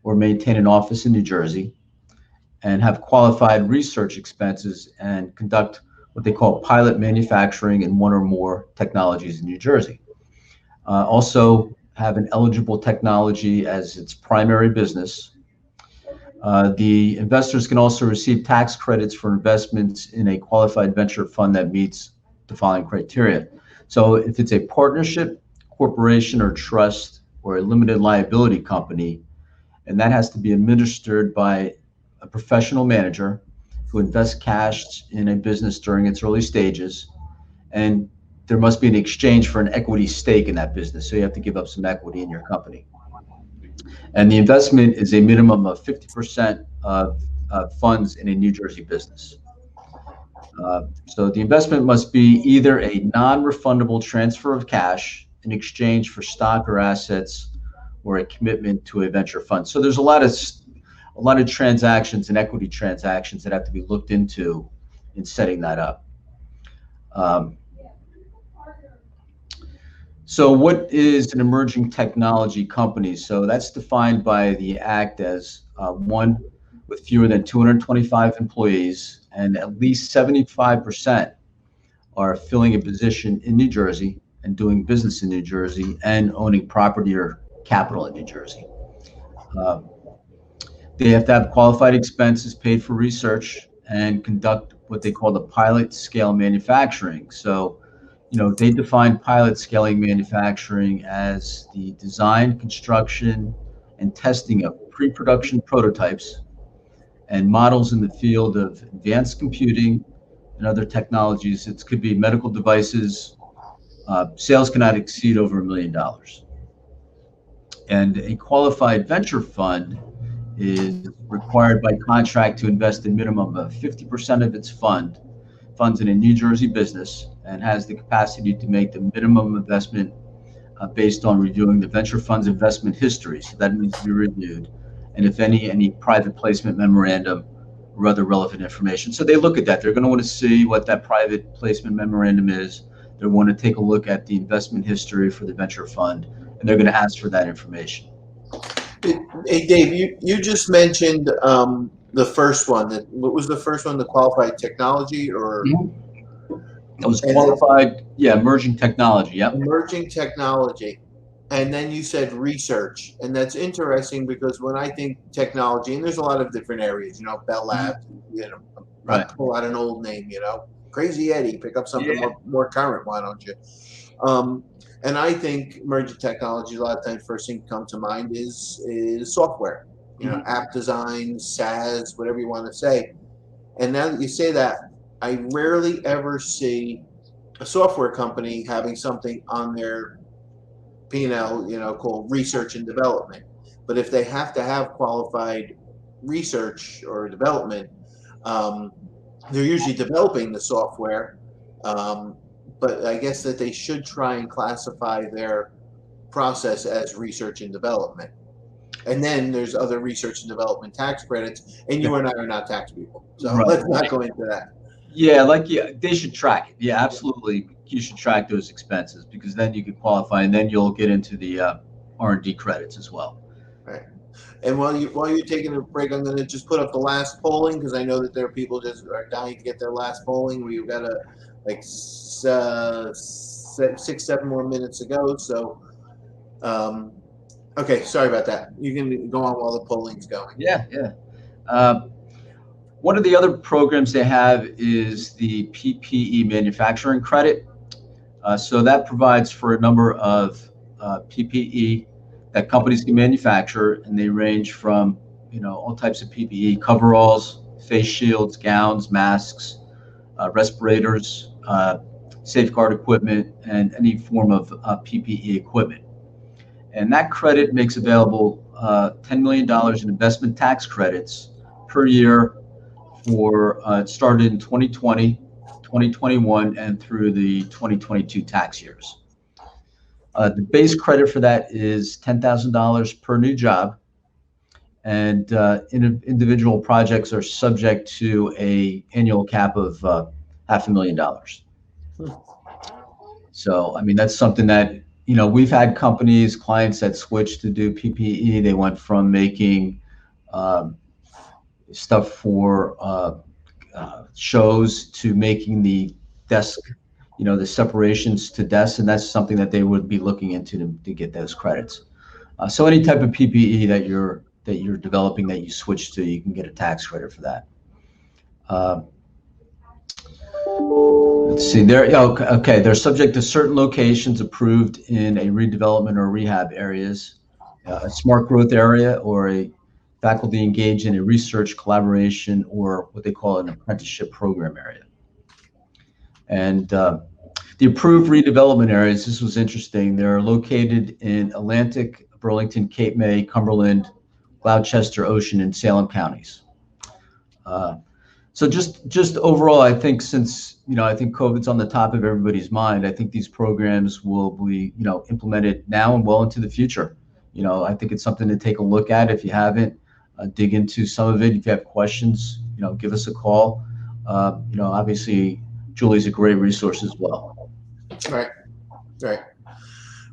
or maintain an office in New Jersey, and have qualified research expenses and conduct what they call pilot manufacturing in one or more technologies in New Jersey. Also have an eligible technology as its primary business. The investors can also receive tax credits for investments in a qualified venture fund that meets the following criteria. So if it's a partnership, corporation, or trust, or a limited liability company, and that has to be administered by a professional manager who invests cash in a business during its early stages, and there must be an exchange for an equity stake in that business. So you have to give up some equity in your company. And the investment is a minimum of 50% of funds in a New Jersey business. So the investment must be either a non-refundable transfer of cash in exchange for stock or assets, or a commitment to a venture fund. So there's a lot of transactions and equity transactions that have to be looked into in setting that up. So what is an emerging technology company? So that's defined by the Act as one with fewer than 225 employees, and at least 75% are filling a position in New Jersey and doing business in New Jersey and owning property or capital in New Jersey. They have to have qualified expenses paid for research and conduct what they call the pilot scale manufacturing. So, they define pilot scaling manufacturing as the design, construction, and testing of pre-production prototypes and models in the field of advanced computing and other technologies. It could be medical devices. Sales cannot exceed over $1 million. And a qualified venture fund is required by contract to invest a minimum of 50% of its funds in a New Jersey business, and has the capacity to make the minimum investment based on reviewing the venture fund's investment history. So that needs to be reviewed. And if any private placement memorandum or other relevant information. So they look at that. They're going to want to see what that private placement memorandum is. They want to take a look at the investment history for the venture fund, and they're going to ask for that information. Hey, Dave, you just mentioned the first one. What was the first one? The qualified technology, or? It was qualified, emerging technology. Yep. Emerging technology. And then you said research. And that's interesting because when I think technology, and there's a lot of different areas, Bell Labs, right. Pull out an old name, Crazy Eddie, pick up something more current, why don't you? And I think emerging technology, a lot of times first thing to come to mind is software, app design, SaaS, whatever you want to say. And now that you say that, I rarely ever see a software company having something on their P&L, called research and development. But if they have to have qualified research or development, they're usually developing the software. But I guess that they should try and classify their process as research and development. And then there's other research and development tax credits, and you and I are not tax people. So let's not go into that. Yeah, they should track it. Yeah, absolutely. You should track those expenses, because then you can qualify, and then you'll get into the R&D credits as well. Right. And while you're taking a break, I'm going to just put up the last polling, because I know that there are people just are dying to get their last polling. We've got 6-7 more minutes to go. So, okay, sorry about that. You can go on while the polling's going. Yeah. One of the other programs they have is the PPE manufacturing credit. So that provides for a number of PPE that companies can manufacture, and they range from all types of PPE: coveralls, face shields, gowns, masks, respirators, safeguard equipment, and any form of PPE equipment. And that credit makes available $10 million in investment tax credits per year for it started in 2020, 2021, and through the 2022 tax years. The base credit for that is $10,000 per new job, and individual projects are subject to a annual cap of $500,000. So, I mean, that's something that, you know, we've had clients that switched to do PPE. They went from making stuff for shows to making the desk, you know, the separations to desks, and that's something that they would be looking into to get those credits. So any type of PPE that you're developing that you switch to, you can get a tax credit for that. Let's see there. Okay, they're subject to certain locations approved in a redevelopment or rehab areas, a smart growth area, or a faculty engaged in a research collaboration, or what they call an apprenticeship program area. And the approved redevelopment areas, this was interesting. They're located in Atlantic, Burlington, Cape May, Cumberland, Gloucester, Ocean, and Salem counties. So just overall, I think since, you know, I think COVID's on the top of everybody's mind, I think these programs will be, you know, implemented now and well into the future. You know, I think it's something to take a look at. If you haven't, dig into some of it. If you have questions, you know, give us a call. You know, obviously, Julie's a great resource as well. Right.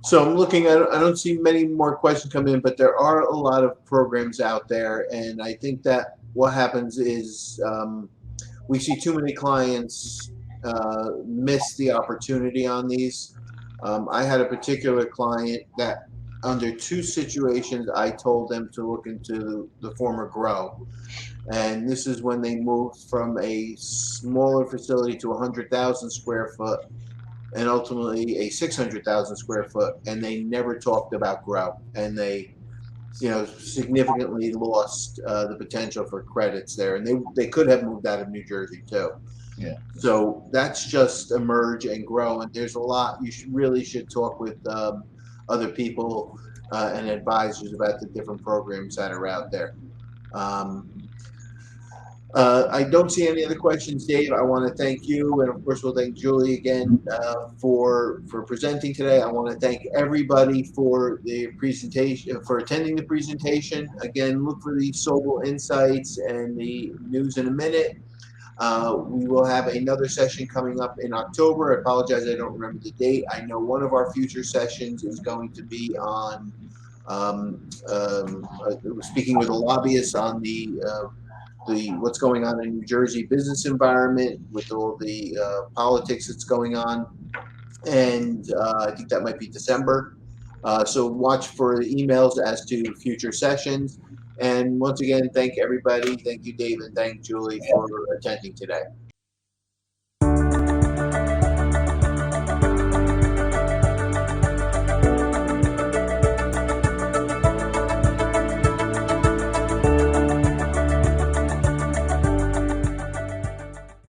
So I'm looking at, I don't see many more questions come in, but there are a lot of programs out there. And I think that what happens is we see too many clients miss the opportunity on these. I had a particular client that under two situations, I told them to look into the former GROW. And this is when they moved from a smaller facility to 100,000 square foot and ultimately a 600,000 square foot. And they never talked about GROW. And they, you know, significantly lost the potential for credits there. And they could have moved out of New Jersey too. Yeah. So that's just emerge and grow. And there's a lot, you really should talk with other people and advisors about the different programs that are out there. I don't see any other questions, Dave. I want to thank you, and of course we'll thank Julie again for presenting today. I want to thank everybody for the presentation, for attending the presentation. Again, look for the Sobel Insights and the News in a Minute. We will have another session coming up in October. I apologize, I don't remember the date. I know one of our future sessions is going to be on speaking with a lobbyist on the what's going on in New Jersey business environment with all the politics that's going on, and I think that might be December. So watch for emails as to future sessions. And once again, thank everybody. Thank you, Dave, and thank Julie for attending today.